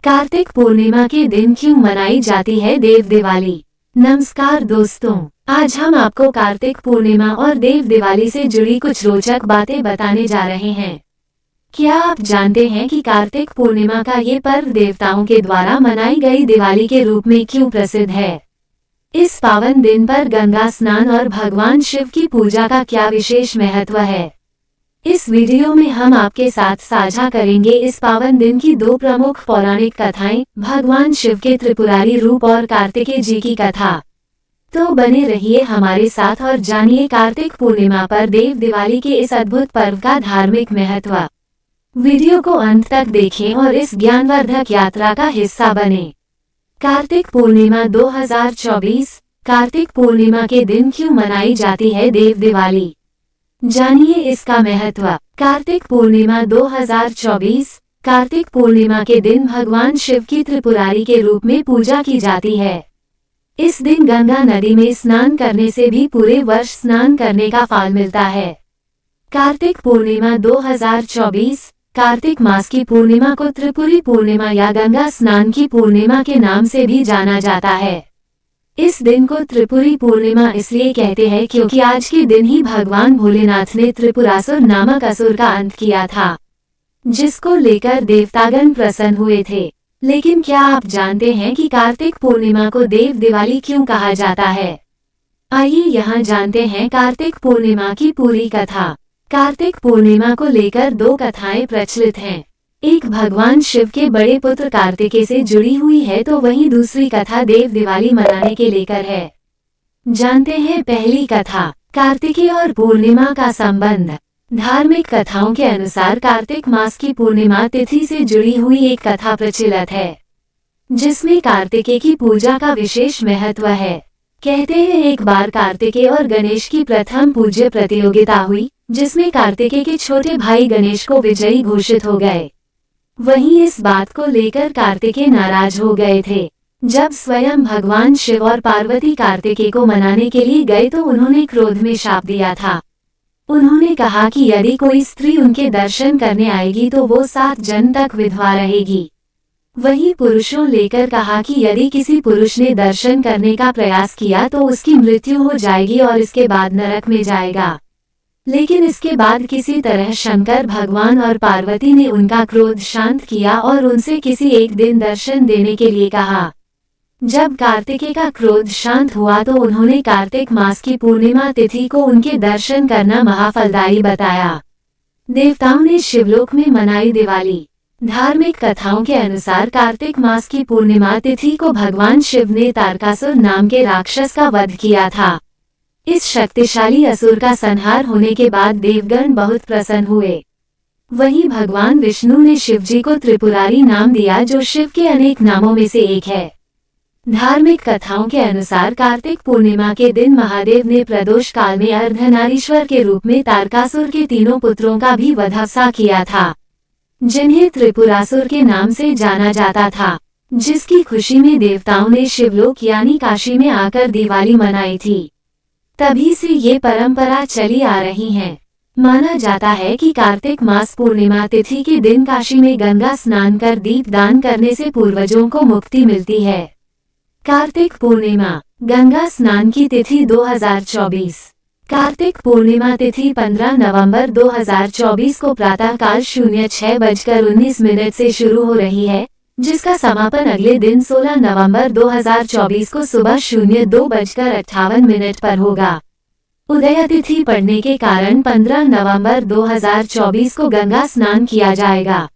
कार्तिक पूर्णिमा के दिन क्यों मनाई जाती है देव दिवाली। नमस्कार दोस्तों, आज हम आपको कार्तिक पूर्णिमा और देव दिवाली से जुड़ी कुछ रोचक बातें बताने जा रहे हैं। क्या आप जानते हैं कि कार्तिक पूर्णिमा का ये पर्व देवताओं के द्वारा मनाई गई दिवाली के रूप में क्यों प्रसिद्ध है? इस पावन दिन पर गंगा स्नान और भगवान शिव की पूजा का क्या विशेष महत्व है? इस वीडियो में हम आपके साथ साझा करेंगे इस पावन दिन की दो प्रमुख पौराणिक कथाएं, भगवान शिव के त्रिपुरारी रूप और कार्तिकेय जी की कथा। तो बने रहिए हमारे साथ और जानिए कार्तिक पूर्णिमा पर देव दिवाली के इस अद्भुत पर्व का धार्मिक महत्व। वीडियो को अंत तक देखें और इस ज्ञानवर्धक यात्रा का हिस्सा बने। कार्तिक पूर्णिमा 2024। कार्तिक पूर्णिमा के दिन क्यों मनाई जाती है देव दिवाली, जानिए इसका महत्व। कार्तिक पूर्णिमा 2024। कार्तिक पूर्णिमा के दिन भगवान शिव की त्रिपुरारी के रूप में पूजा की जाती है। इस दिन गंगा नदी में स्नान करने से भी पूरे वर्ष स्नान करने का फल मिलता है। कार्तिक पूर्णिमा 2024। कार्तिक मास की पूर्णिमा को त्रिपुरी पूर्णिमा या गंगा स्नान की पूर्णिमा के नाम से भी जाना जाता है। इस दिन को त्रिपुरी पूर्णिमा इसलिए कहते हैं क्योंकि आज के दिन ही भगवान भोलेनाथ ने त्रिपुरासुर नामक असुर का अंत किया था, जिसको लेकर देवतागण प्रसन्न हुए थे। लेकिन क्या आप जानते हैं कि कार्तिक पूर्णिमा को देव दिवाली क्यों कहा जाता है? आइए यहाँ जानते हैं कार्तिक पूर्णिमा की पूरी कथा। कार्तिक पूर्णिमा को लेकर दो कथाएं प्रचलित हैं। एक भगवान शिव के बड़े पुत्र कार्तिकेय से जुड़ी हुई है तो वहीं दूसरी कथा देव दिवाली मनाने के लेकर है। जानते हैं पहली कथा, कार्तिकेय और पूर्णिमा का संबंध। धार्मिक कथाओं के अनुसार कार्तिक मास की पूर्णिमा तिथि से जुड़ी हुई एक कथा प्रचलित है, जिसमें कार्तिकेय की पूजा का विशेष महत्व है। कहते हैं एक बार कार्तिकेय और गणेश की प्रथम पूज्य प्रतियोगिता हुई, जिसमें कार्तिकेय के छोटे भाई गणेश को विजयी घोषित हो गए। वहीं इस बात को लेकर कार्तिकेय नाराज हो गए थे। जब स्वयं भगवान शिव और पार्वती कार्तिकेय को मनाने के लिए गए तो उन्होंने क्रोध में शाप दिया था। उन्होंने कहा कि यदि कोई स्त्री उनके दर्शन करने आएगी तो वो 7 जन्म तक विधवा रहेगी। वहीं पुरुषों लेकर कहा कि यदि किसी पुरुष ने दर्शन करने का प्रयास किया तो उसकी मृत्यु हो जाएगी और इसके बाद नरक में जाएगा। लेकिन इसके बाद किसी तरह शंकर भगवान और पार्वती ने उनका क्रोध शांत किया और उनसे किसी एक दिन दर्शन देने के लिए कहा। जब कार्तिकेय का क्रोध शांत हुआ तो उन्होंने कार्तिक मास की पूर्णिमा तिथि को उनके दर्शन करना महाफलदायी बताया। देवताओं ने शिवलोक में मनाई दिवाली। धार्मिक कथाओं के अनुसार कार्तिक मास की पूर्णिमा तिथि को भगवान शिव ने तारकासुर नाम के राक्षस का वध किया था। इस शक्तिशाली असुर का संहार होने के बाद देवगण बहुत प्रसन्न हुए। वहीं भगवान विष्णु ने शिवजी को त्रिपुरारी नाम दिया, जो शिव के अनेक नामों में से एक है। धार्मिक कथाओं के अनुसार कार्तिक पूर्णिमा के दिन महादेव ने प्रदोष काल में अर्धनारीश्वर के रूप में तारकासुर के 3 पुत्रों का भी वध किया था, जिन्हें त्रिपुरासुर के नाम से जाना जाता था, जिसकी खुशी में देवताओं ने शिवलोक यानी काशी में आकर दिवाली मनाई थी। तभी से ये परंपरा चली आ रही है। माना जाता है कि कार्तिक मास पूर्णिमा तिथि के दिन काशी में गंगा स्नान कर दीप दान करने से पूर्वजों को मुक्ति मिलती है। कार्तिक पूर्णिमा गंगा स्नान की तिथि 2024। कार्तिक पूर्णिमा तिथि 15 नवंबर 2024 को प्रातःकाल 06:19 से शुरू हो रही है, जिसका समापन अगले दिन 16 नवंबर 2024 को सुबह 02:58 पर होगा। उदय तिथि पड़ने के कारण 15 नवंबर 2024 को गंगा स्नान किया जाएगा।